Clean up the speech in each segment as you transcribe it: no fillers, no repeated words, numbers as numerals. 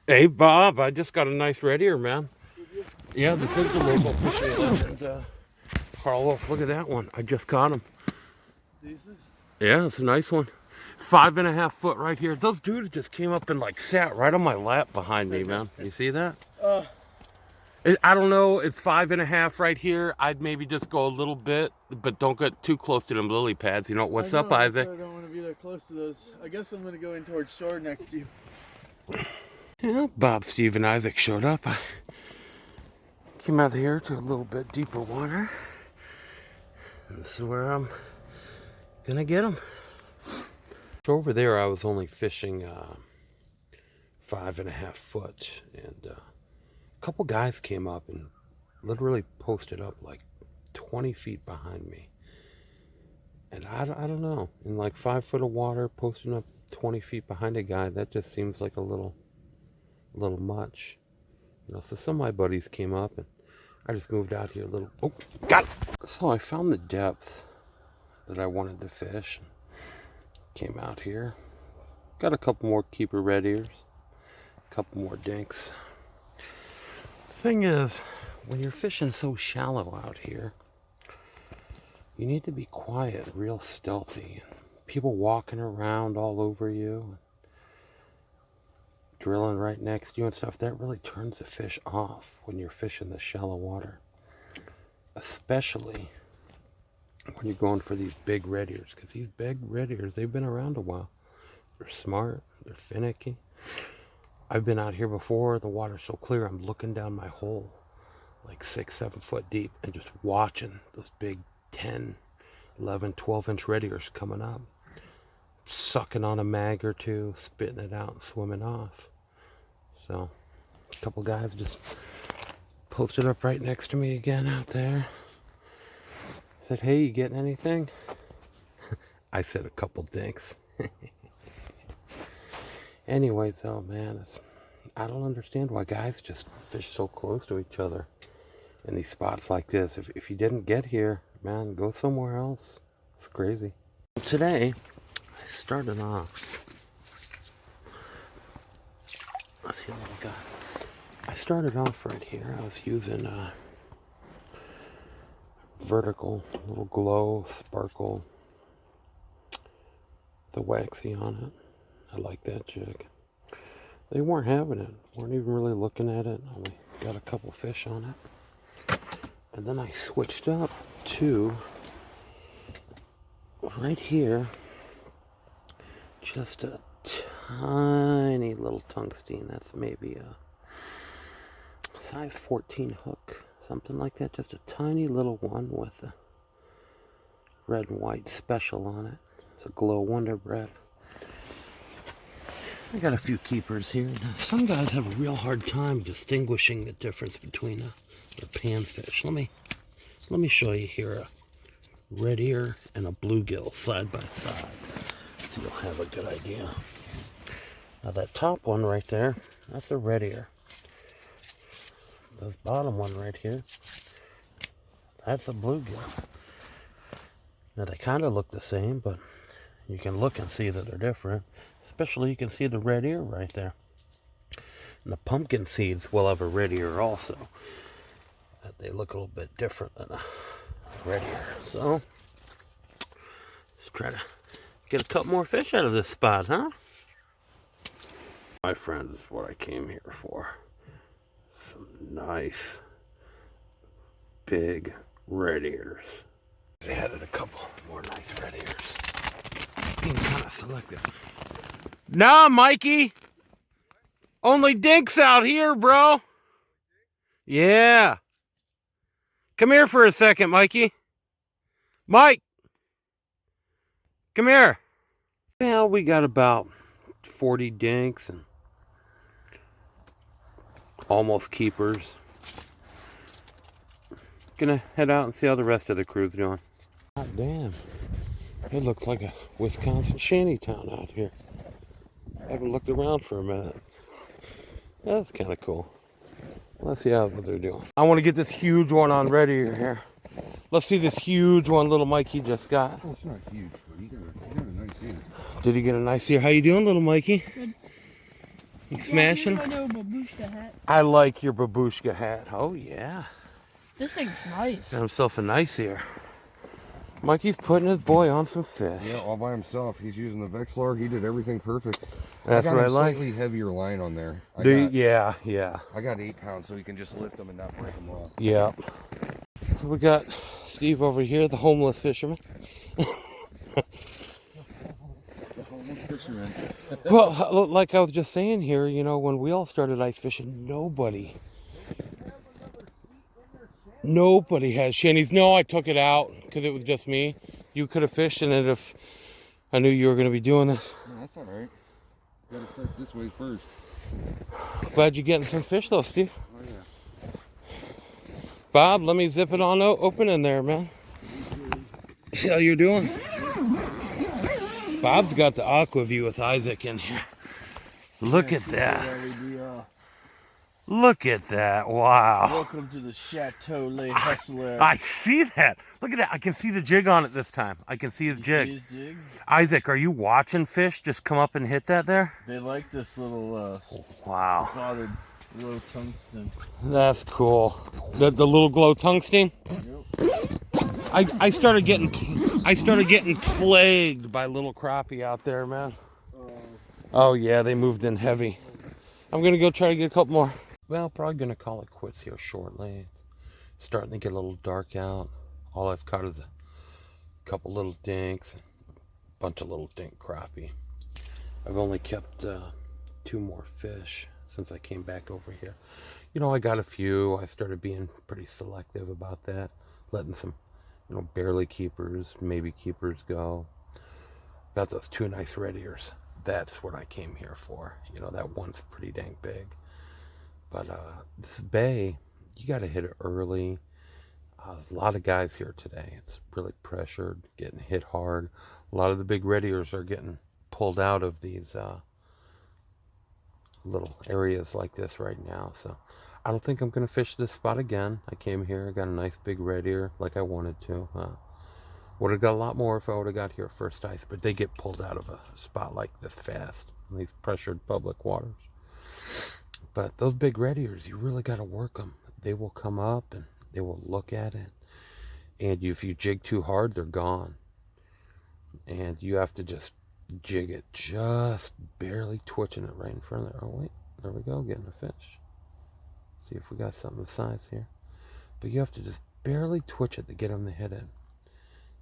Hey, Bob, I just got a nice red ear, man. Yeah, this is the local fishing land. And, Carlos, look at that one. I just caught him. Decent? Yeah, it's a nice one. 5.5 foot right here. Those dudes just came up and like sat right on my lap behind me, man. You see that? I don't know. It's 5.5 right here. I'd maybe just go a little bit, but don't get too close to them lily pads. You know what's up, Isaac? I don't want to be that close to those. I guess I'm going to go in towards shore next to you. Yeah, Bob, Steve, and Isaac showed up. I came out here to a little bit deeper water. And this is where I'm gonna get them. So over there, I was only fishing 5.5 foot, and a couple guys came up and literally posted up like 20 feet behind me. And I don't know, in like 5 foot of water, posting up 20 feet behind a guy, that just seems like a little much. You know, so some of my buddies came up and I just moved out here a little. Oh, got it! So I found the depth that I wanted to fish. Came out here. Got a couple more keeper red ears. A couple more dinks. The thing is, when you're fishing so shallow out here, you need to be quiet, real stealthy. People walking around all over you, drilling right next to you and stuff, that really turns the fish off when you're fishing the shallow water. Especially when you're going for these big red ears, because these big red ears, they've been around a while. They're smart, they're finicky. I've been out here before, the water's so clear, I'm looking down my hole like 6-7 foot deep and just watching those big 10, 11, 12-inch red ears coming up, sucking on a mag or two, spitting it out and swimming off. So a couple guys just posted up right next to me again out there. Said, hey, you getting anything? I said a couple dinks. Anyway, though, man, I don't understand why guys just fish so close to each other in these spots like this. If you didn't get here, man, go somewhere else. It's crazy. Today, I started off. Let's see what I got. I started off right here. I was using vertical, little glow, sparkle, the waxy on it. I like that jig. They weren't having it, weren't even really looking at it. Only got a couple fish on it. And then I switched up to right here, just a tiny little tungsten. That's maybe a size 14 hook, something like that. Just a tiny little one with a red and white special on it. It's a Glow Wonder Bread. I got a few keepers here. Now, some guys have a real hard time distinguishing the difference between a panfish. Let me show you here a red ear and a bluegill side by side, so you'll have a good idea. Now that top one right there, that's a red ear. This bottom one right here, that's a bluegill. Now they kind of look the same, but you can look and see that they're different. Especially you can see the red ear right there. And the pumpkin seeds will have a red ear also. They look a little bit different than a red ear. So, let's try to get a couple more fish out of this spot, huh? My friends, this is what I came here for. Some nice, big red ears. They added a couple more nice red ears. Being kind of selective. Nah, Mikey. Only dinks out here, bro. Yeah. Come here for a second, Mikey. Mike. Come here. Well, we got about 40 dinks and almost keepers. Gonna head out and see how the rest of the crew's doing. God damn. It looks like a Wisconsin shantytown out here. I haven't looked around for a minute. That's kind of cool. Let's see what they're doing. I want to get this huge one on red ear here. Let's see this huge one little Mikey just got. Oh, it's not huge, but he got a nice ear. Did he get a nice ear? How you doing, little Mikey? Good. You smashing? Here's my new babushka hat. I like your babushka hat. Oh, yeah. This thing's nice. Got himself a nice ear. Mikey's putting his boy on some fish. Yeah, all by himself. He's using the Vexlar. He did everything perfect. That's I got what I a like. slightly heavier line on there. Yeah. I got 8 pounds, so he can just lift them and not break them off. Yeah. So we got Steve over here, the homeless fisherman. The homeless fisherman. Well, like I was just saying here, you know, when we all started ice fishing, nobody had shinnies. No, I took it out because it was just me. You could have fished in it if I knew you were going to be doing this. No, that's all right. Got to start this way first. Glad you're getting some fish though, Steve. Oh, yeah. Bob, let me zip it on open in there, man. See how you're doing? Bob's got the aqua view with Isaac in here. Look at that. Look at that. Wow. Welcome to the Chateau Le Hustler. I see that. Look at that. I can see the jig on it this time. I can see his jig. See his jigs? Isaac, are you watching fish just come up and hit that there? They like this little Wow. spotted low tungsten. That's cool. The little glow tungsten? Yep. I started getting plagued by little crappie out there, man. Oh yeah, they moved in heavy. I'm gonna go try to get a couple more. Well, probably gonna call it quits here shortly. It's starting to get a little dark out. All I've caught is a couple little dinks, a bunch of little dink crappie. I've only kept 2 more fish since I came back over here. You know, I got a few. I started being pretty selective about that, letting some, you know, barely keepers, maybe keepers go. Got those 2 nice redears. That's what I came here for. You know, that one's pretty dang big. But this bay, you got to hit it early. There's a lot of guys here today. It's really pressured, getting hit hard. A lot of the big redears are getting pulled out of these little areas like this right now. So I don't think I'm going to fish this spot again. I came here, I got a nice big redear like I wanted to. Would have got a lot more if I would have got here first ice, but they get pulled out of a spot like this fast in these pressured public waters. But those big redears, you really got to work them. They will come up and they will look at it. And if you jig too hard, they're gone. And you have to just jig it, just barely twitching it right in front of there. Oh, wait, there we go, getting a fish. See if we got something of size here. But you have to just barely twitch it to get them to hit it.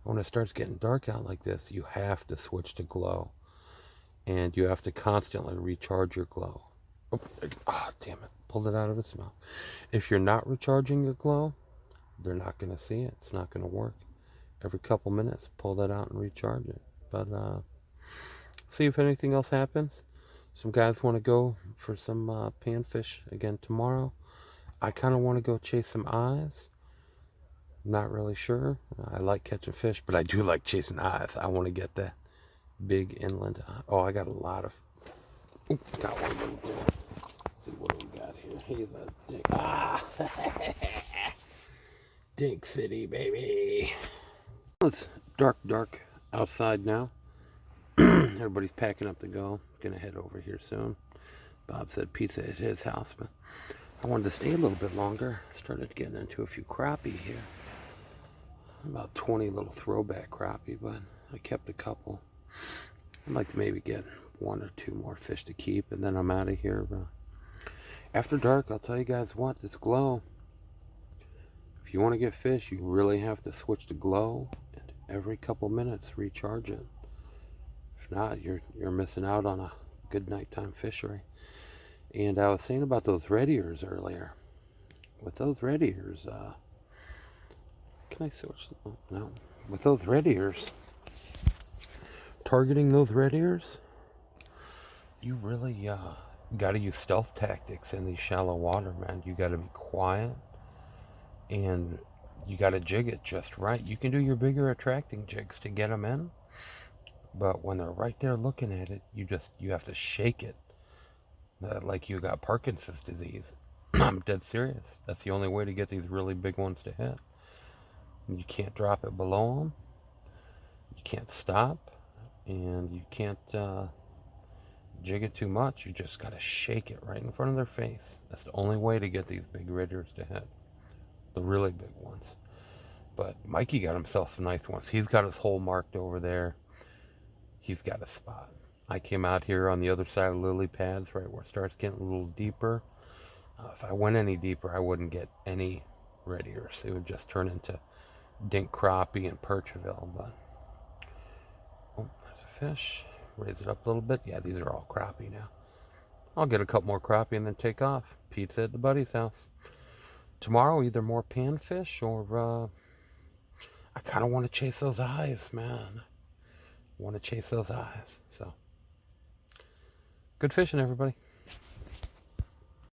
When it starts getting dark out like this, you have to switch to glow. And you have to constantly recharge your glow. Oh, damn it. Pulled it out of its mouth. If you're not recharging your glow, they're not going to see it. It's not going to work. Every couple minutes, pull that out and recharge it. But see if anything else happens. Some guys want to go for some panfish again tomorrow. I kind of want to go chase some eyes. Not really sure. I like catching fish, but I do like chasing eyes. I want to get that big inland eye. Oh, I got a lot of... Ooh, got one little dink. Let's see what we got here. Here's a dink. Ah! Dink City, baby. It's dark outside now. Everybody's packing up to go. Gonna head over here soon. Bob said pizza at his house, but I wanted to stay a little bit longer. Started getting into a few crappie here. About 20 little throwback crappie, but I kept a couple. I'd like to maybe get 1 or 2 more fish to keep, and then I'm out of here. After dark, I'll tell you guys what, this glow, if you want to get fish, you really have to switch to glow, and every couple minutes recharge it. If not, you're missing out on a good nighttime fishery. And I was saying about those red ears earlier. With those red ears, can I switch? Oh, no. With those red ears, targeting those red ears, you really got to use stealth tactics in these shallow water, man. You got to be quiet, and you got to jig it just right. You can do your bigger attracting jigs to get them in, but when they're right there looking at it, you have to shake it like you got Parkinson's disease. I'm dead serious. That's the only way to get these really big ones to hit. You can't drop it below them. You can't stop, and you can't jig it too much, you just got to shake it right in front of their face. That's the only way to get these big redears to hit. The really big ones. But Mikey got himself some nice ones. He's got his hole marked over there. He's got a spot. I came out here on the other side of lily pads, right where it starts getting a little deeper. If I went any deeper, I wouldn't get any red ears. It would just turn into dink crappie and perchville. But oh, there's a fish. Raise it up a little bit. Yeah, these are all crappie now. I'll get a couple more crappie and then take off. Pizza at the buddy's house. Tomorrow, either more panfish or I kind of want to chase those eyes, man. Want to chase those eyes. So, good fishing, everybody.